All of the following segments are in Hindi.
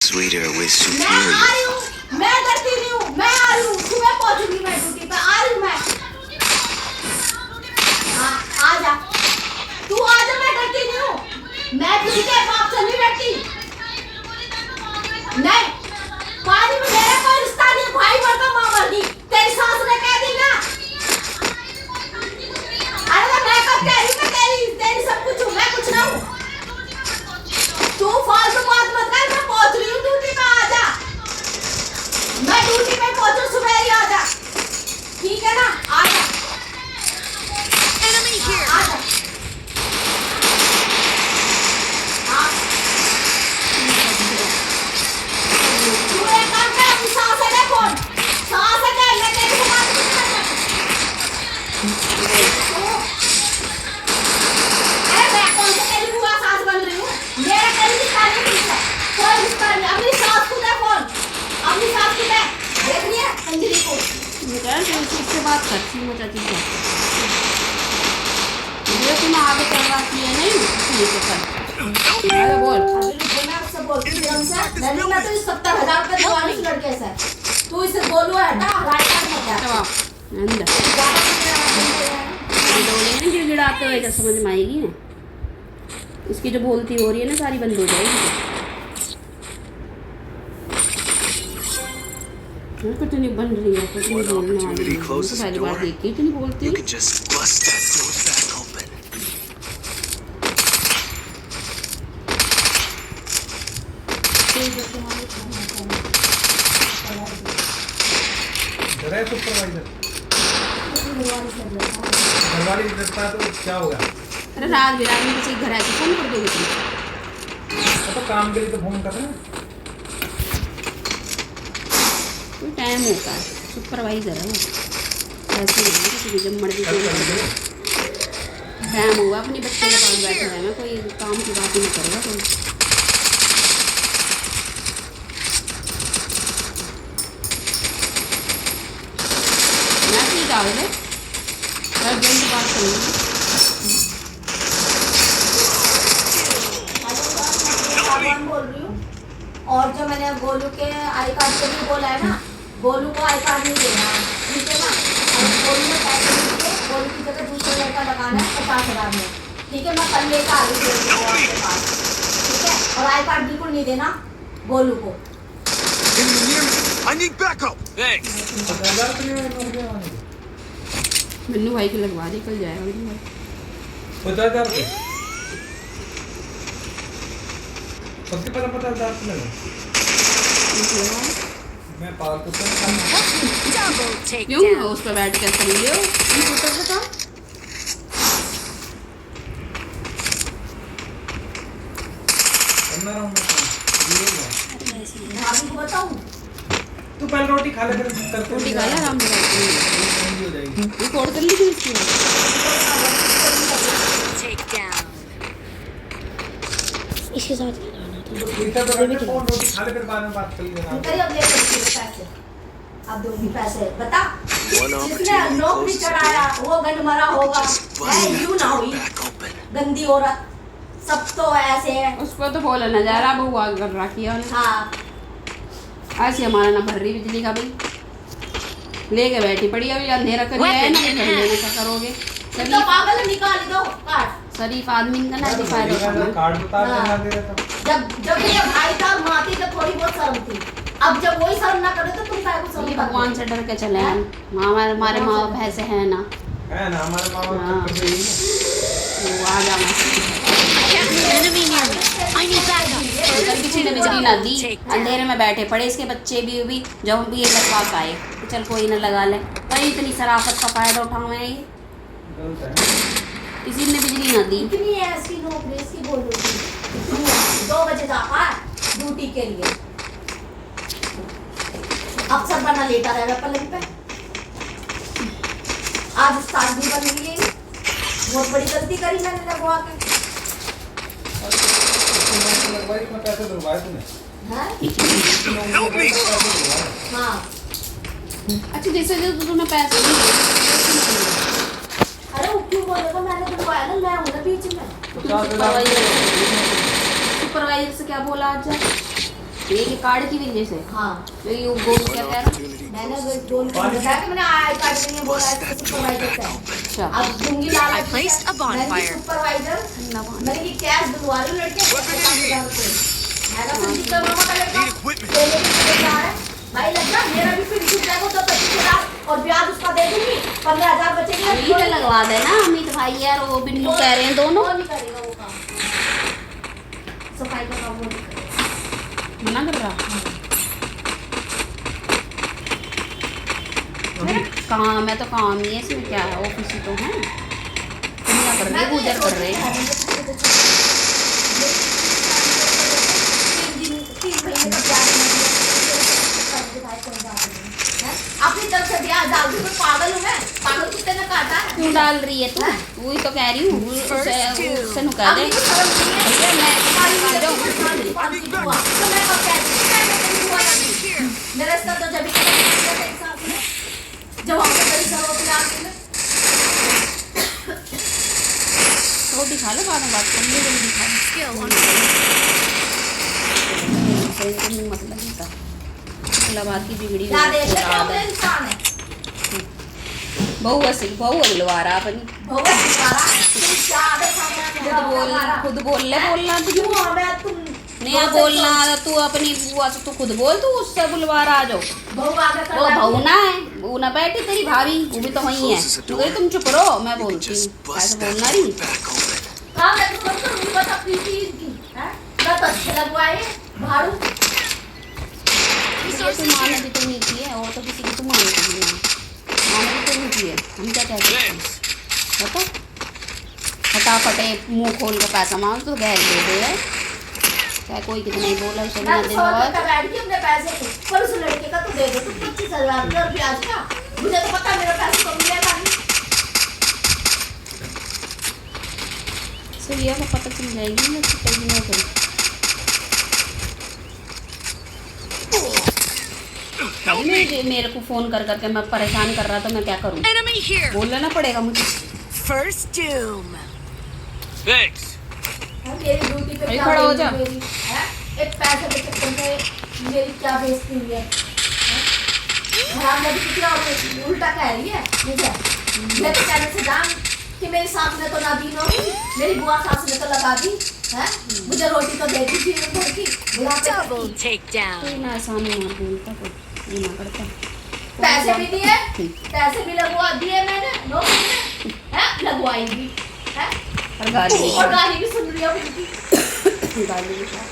sweeter with मैं आ superior. रही हूँ, मैं डरती नहीं हूँ, मैं आ रही हूँ, सुबह पहुँचूंगी मैं ड्यूटी पे, आ रही हूँ मैं। हाँ, आ जा, तू आ जा, मैं डरती नहीं हूँ, मैं किसी के बाप से नहीं डरती। नहीं, पानी में मेरा कोई रिश्ता नहीं है, भाई मरता माँ मरती, तेरी सास ने कह दी ना। अरे मैं कब कह रही हूँ, मैं तेरी सब कुछ हूँ, मैं कुछ ना हूँ। तू फालतू बात मत कर, मैं पहुंच रही हूँ ड्यूटी पे, आ जा। मैं ड्यूटी पे पहुंचू, सुबह ही आ जा, ठीक है ना? आ जा, Enemy here. आ जा। हाँ। तू एक काम कर, अपनी सास से ले फोन, सास से ले, मैं तेरे से बात नहीं करना। अरे मैं कौन सी तेरी बुआ सास बन रही हूँ? मेरा कोई रिश्ता नहीं तुझसे, कोई रिश्ता नहीं। अपनी सास को दे फोन, अपनी सास को दे, देख रही है अंजलि को? से बात करती हूँ चाची से, मुझे तुम आगे करवाती है नहीं ठीक है सर। अरे बोल अभी रुको, मैं उससे बोलती हूँ हमसे, नहीं मैं तो इस 70,000 रुपये दिलवानी इस लड़के से। तू इसे बोलो हटा, राइट कर मत जा। चलो अंदर ज़्यादा कुछ नहीं नहीं गिड़गिड़ाते हुए जब समझ में आएगी ना, इसकी जो बोलती हो रही है ना सारी बंद हो जाएगी। कुछ नहीं बन रही है, कुछ नहीं बोलने वाली है। तो पहली बार देखी इतनी बोलती You है। can just bust that door back open. डरा है सुपरवाइजर, घरवाली डरता है तो क्या होगा? अरे रात बिरात में किसी घर आके फोन कर दोगे तुम? तो काम के लिए तो फोन कर रहे हैं। कोई टाइम होता है, सुपरवाइजर है वो, ऐसे नहीं है किसी की जब मर्जी कल कर दो। टाइम होगा अपनी बच्चे के पास बैठा है, मैं कोई काम की बात ही नहीं करेगा कोई। मैं ठीक आ गए जल्दी बात करूँगी। बोल रही हूँ, और जो मैंने गोलू के आई कार्ड के लिए बोला है ना, गोलू को आई कार्ड नहीं देना है, ठीक है ना? और गोलू में पैसे नहीं दिए, गोलू की जगह दूसरे लड़का लगाना है 50,000 में, ठीक है? मैं कल लेकर आ रही हूँ आपके पास, ठीक है? और आई कार्ड बिल्कुल नहीं देना गोलू को। Can you hear me? I need backup. Thanks. 50,000 के लिए नौकरी आने की। मन्नू भाई की लगवा दे, कल जाएगा मन्नू भाई। 50,000 रुपये सबके पास 50,000 लगे। मैं पालतू से Double क्यों takedown. उस पर बैठ कर कर लियो बता। करना रहूँगा भाभी को बताऊँ? तू पहले रोटी खा ले, फिर करके रोटी खा ले आराम से ठंडी हो जाएगी। रिकॉर्ड कर ली थी इसकी Takedown. इसके साथ इधर तो बैठ के फोन रोटी खा ले, फिर बाद में बात कर लेना। निकल अब ले सकती है पैसे, अब दूंगी पैसे, बता। One जिसने opportunity नौकरी closes चढ़ाया वो गंडमरा होगा, Just है bust यूं that ना door हुई back open. गंदी औरत, सब तो ऐसे है। उसको तो बोला ना जा रहा बहु आग कर रखी है उन्हें। हाँ, ऐसे हमारा ना भर रही बिजली का बिल लेके बैठी पड़ी, अभी अंधेरा कर लिया है ना, घर लेने का करोगे। तुम तो पागल है, निकाल दो कार्ड। शरीफ आदमी का ना दिखाया कार्ड बता हाँ। देना दे रहा था। जब ये भाई था माँ थी जब थोड़ी बहुत शर्म थी, अब जब वही शर्म ना करे तो तुम काय को शर्म भगवान से डर के चले हैं हमारे माँ बाप ऐसे है ना, है ना हमारे माँ हाँ। बाप तो यही है। वो आ जाना Enemy near me. I need backup. अगर किसी ने बिजली ना दी, अंधेरे में बैठे पड़े इसके बच्चे भी जब भी ये लगवा के आए तो चल कोई ना लगा ले, पर इतनी शराफत का फायदा उठाऊँ मैं ये, गलत है। किसी ने बिजली ना दी। इतनी ऐसी नौकरी इसकी बोल रही थी, 2 बजे जाता है ड्यूटी के लिए, अफसर बना लेटा रहेगा पलंग पे। आज स्टार्ट भी बन गई, बहुत बड़ी गलती करी मैंने लगवा के। लगवाई में पैसे डलवाए तूने? हैं? Help me. हाँ, अच्छा जैसे जो तुम्हें पैसे नहीं दिए, अरे वो क्यों बोलेगा, मैंने दिलवाया ना, मैं हूँ ना बीच में। सुपरवाइजर से क्या बोला आज? ये कार्ड की वजह से हाँ तो ये गोल क्या कह रहा मैंने गोल को बताया कि मैंने आई कार्ड के लिए बोला है सुपरवाइजर से अच्छा अब दूंगी लाल I placed a bonfire. Supervisor मैंने ये कैश दिलवा रही हूँ लड़के 50,000 रुपए मैंने संजीव का मामा का लड़का पहले भी चले जा रहा है भाई लड़का मेरा भी फिर छूट जाएगा तो 25,000 और ब्याज उसका दे दूंगी 15,000 बचेंगे ये लगवा देना अमित भाई यार वो बिल्लू कह रहे हैं दोनों वो नहीं करेगा वो काम सफाई का काम वो नहीं करेगा मना कर रहा काम है तो काम ही है इसमें क्या है ऑफिस ही तो है तुम क्या कर रहे हो गुजर कर रहे हैं अपनी तरफ से ब्याज डाल दूं मैं पागल हूँ मैं पागल कुत्ते ने काटा है क्यों डाल रही है तू वही तो कह रही हूँ उससे नु कह दे अभी तो शर्म नहीं है भैया मैं आ जाओ तो मैं कब कहती हूँ मेरा रिश्ता तो जब जब हम कभी सब अपने आप में रोटी खा लो बाद में बात कर लो जल्दी खा लो Skill on मतलब नहीं था पिछला बात की बिगड़ी ना देख ले कौन इंसान है बहु अगलवा रहा अपनी भगवान सितारा तुम क्या आदत खुद बोल ले बोलना तू क्यों हमें तुम नहीं यार बोलना तू अपनी बुआ से तू खुद बोल तू उससे बुलवा रहा जो बहु आगे कर वो बहू ना है वो ना बैठी तेरी भाभी वो भी तो वही है मगर तुम चुप रहो मैं बोलती हूँ ऐसे बोलना रही हाँ मैं तो करता हूँ बस अपनी चीज की हैं बस अच्छे लगवाए भाड़ू तू माने भी तो नहीं की है और तो किसी की तू मानती भी ना माने भी तो नहीं की है हम क्या कहते हैं बता फटाफट मुंह खोल के पैसा मांग तो गैर दे दे चाहे कोई कितना ही बोला उसे मैं बिना तो दिन 100 बाद रुपए बैठ के अपने पैसे को पर उस लड़के का तो दे दो तो 25,000 रुपये और ब्याज का मुझे तो पता है मेरा पैसा तो मिलेगा नहीं सूर्या को पता चल जाएगी ना कि कहीं ना कहीं मेरे को फोन कर करके मैं परेशान कर रहा था मैं क्या करूं enemy here. बोलना ना पड़ेगा मुझे First doom. Thanks. मेरी ड्यूटी पे अरे क्या खड़ा हो बेइज्जती जा। मेरी, हैं? एक पैसे के चक्कर में मेरी क्या बेइज्जती हुई है खराब लगी तो क्या उल्टा कह रही है मुझे मैं तो कहने से जान कि मेरी सास ने तो ना दी होगी मेरी बुआ सास ने तो लगा दी हैं मुझे रोटी तो देती थी घर की बुढ़ापे Double तक की। takedown. कोई ना आसान नहीं बोलता कोई ये ना करता पैसे भी दिए पैसे भी लगवा दिए मैंने नौकरी में हैं लगवाएंगी हैं और गाली और गाली भी सुन रही हो उनकी गाली भी खा।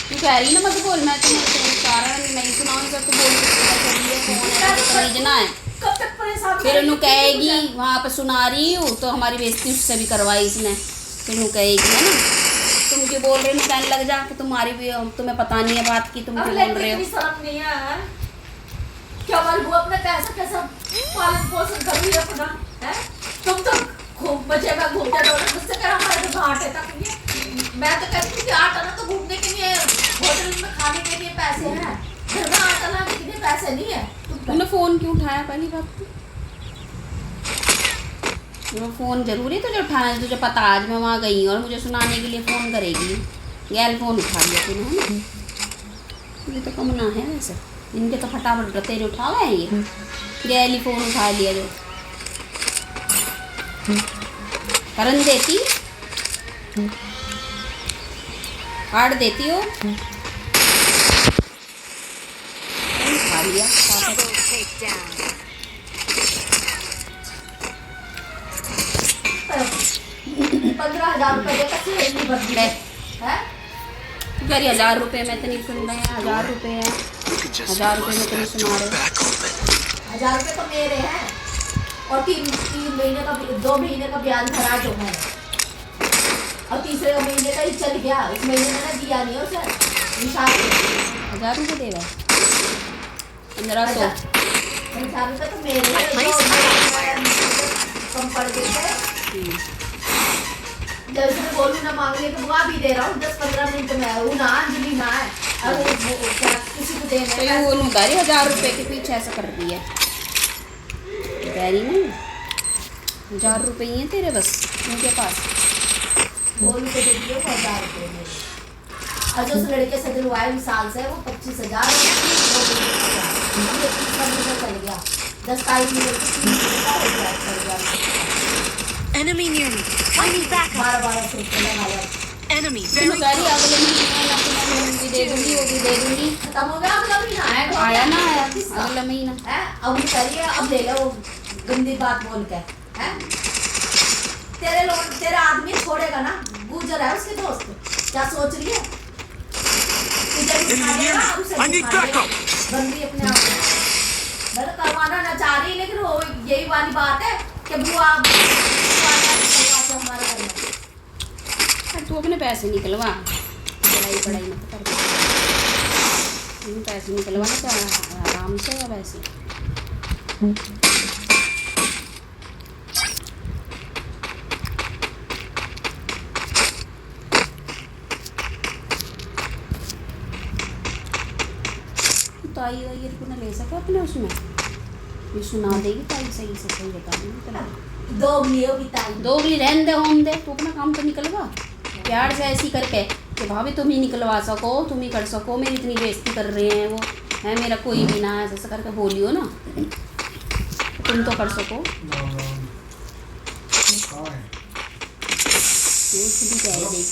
तू कह रही ना मत बोल मैं तुम्हें कारण नहीं सुनाऊंगी तो तू बोल समझना है कब तक परेशान फिर करेगी? उन्हें कहेगी वहाँ पे सुना रही हूँ तो हमारी बेइज्जती उससे भी करवाई इसने फिर उन्हें कहेगी है ना तुम क्यों बोल रहे हो कहने लग जा कि तुम्हारी भी तुम्हें पता नहीं है बात की तुम अब क्यों लेकिन बोल रहे हो इतनी शर्म नहीं है क्या हमारी बुआ अपने पैसा कैसा पालन पोषण कर रही है अपना है तुम तो खूब मजे में घूमते रहो मुझसे कह हमारे तो घाट है तक ये मैं तो कहती हूँ कि आटा ना तो घूमने के लिए होटल में खाने के लिए पैसे हैं घर में आटा लाने के लिए पैसे नहीं है तूने फ़ोन क्यों उठाया पहली बात तो वो फ़ोन जरूरी तुझे उठाना है तुझे पता आज मैं वहाँ गई और मुझे सुनाने के लिए फ़ोन करेगी गैल फ़ोन उठा लिया तूने है ना ये तो कम ना है वैसे इनके तो फटाफट तेरे उठा गए ये गैल ही फ़ोन उठा लिया जो करन देती कार्ड देती हो उठा लिया Double takedown. 15,000 रुपए देकर सहेली बदली ले। है कह रही 1,000 रुपये में तो नहीं सुन रहे हैं 1,000 रुपये हैं You could just 1,000 रुपये में तो नहीं सुना रहे back open. 1,000 रुपए तो मेरे हैं और 3 महीने का 2 महीने का ब्याज भरा जो है और तीसरे महीने का ही चल गया इस महीने मैंने दिया नहीं उसे निशान 1,000 रुपये देगा 1,500 निशान रुपए तो मेरे हैं जो कम पड़ गए थे जब इसने बोलू ना मांगने तो बुआ भी दे रहा हूँ 10-15 मिनट में वो ना अंजलि ना है और वो क्या किसी को देने तो ये वो नुकारी 1,000 रुपये के पीछे ऐसा कर रही है कह रही नहीं 1,000 रुपये ही हैं तेरे बस उनके पास गोलू को दे दिए 1000 रुपये में। और जो उस लड़के से दिलवाए विशाल से वो 25,000 चल गया 10 तारीख में Enemy near me. I need backup. 1200 रुपये लगा लिया। Enemy मैं very कह रही अगले महीने मैं अपना लोन भी दे दूंगी वो भी दे दूंगी। खत्म हो गया अगला महीना है आया ना आया किसका? अगला महीना। है अब वो करिए अब ले लो वो गंदी बात बोल के हैं तेरे लोग तेरा आदमी छोड़ेगा ना गुजर है उसके दोस्त क्या सोच रही है तुझे भी खा लेगा और उसे I भी need खा लेगा। backup. बंदी अपने आप को मतलब करवाना ना चाह रही लेकिन वो यही वाली बात है कि बुआ हमारे घर में अरे तू अपने पैसे निकलवा पढ़ाई पढ़ाई मत कर पैसे निकलवा ना तो आराम से है वैसे। ताई वाई को ना ले सको अपने उसमें ये सुना देगी ताई सही से सही बता देगी दोगली होगी ताई दोगली रहन दे होम दे तू अपना काम तो निकलवा प्यार से ऐसी करके कि भाभी तुम ही निकलवा सको तुम ही कर सको मेरी इतनी बेइज्जती कर रहे हैं वो है मेरा कोई भी ना ऐसा करके बोलियो ना तुम तो कर सको वो खुद ही कह देगी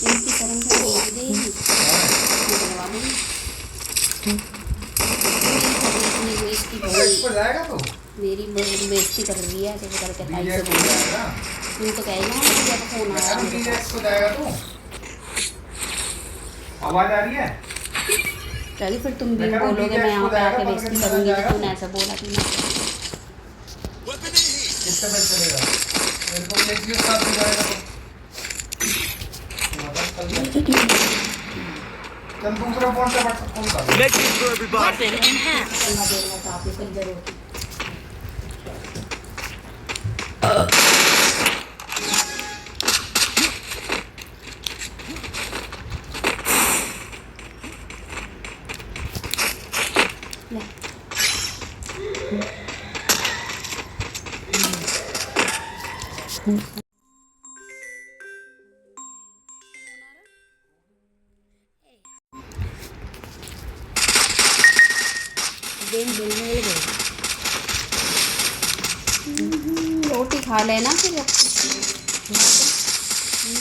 इनकी शर्म से बोल देगी निकलवा देगी इतनी बेइज्जती इसको जाएगा तो मेरी बेइज्जती कर रही है ऐसे करके ताई से डीजे बोल जाएगा तुम तो कहेगा ना मुझे तो फोन आया मेरे डीजे पास। इसको जाएगा तो आवाज आ रही है चलिए फिर तुम भी मैं कह रहा हूँ बोलोगे DJ मैं यहाँ पे जाएगा, आके पकड़ बेइज्जती के करूँगी जाएगा। तो तूने ऐसा बोला तूने Weapon in here. कितने बजे चलेगा मेरे को एक ही साथ हो जाएगा तो चल दूसरा फोन से फोन कर Negative for everybody. weapon enhanced. करना देना चाहती हूँ कंजर होती ले रोटी खा लेना फिर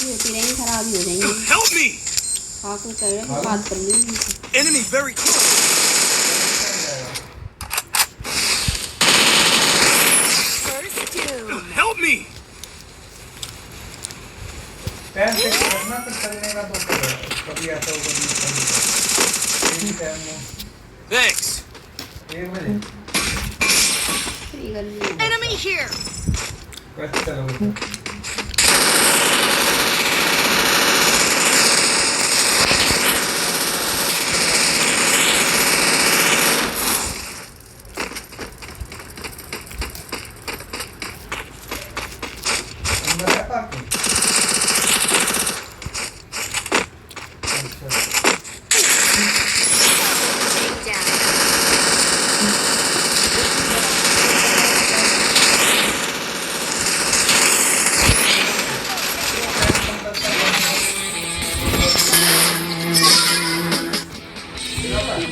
रोटी रहेंगी खराब ही हो जाएंगी Help me. खा के कर बात कर ली Enemy very close. First two. Help me. Time से करना फिर चलने का तो कभी ऐसा होगा नहीं टाइम में Thanks. 1 बजे फ्री कर ली Enemy here. कैसे चलोगे अंदर है पार्किंग Take down.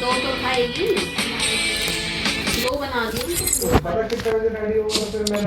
दो तो खाएगी दो बना दी पता कितने बजे रेडी होगा फिर मैं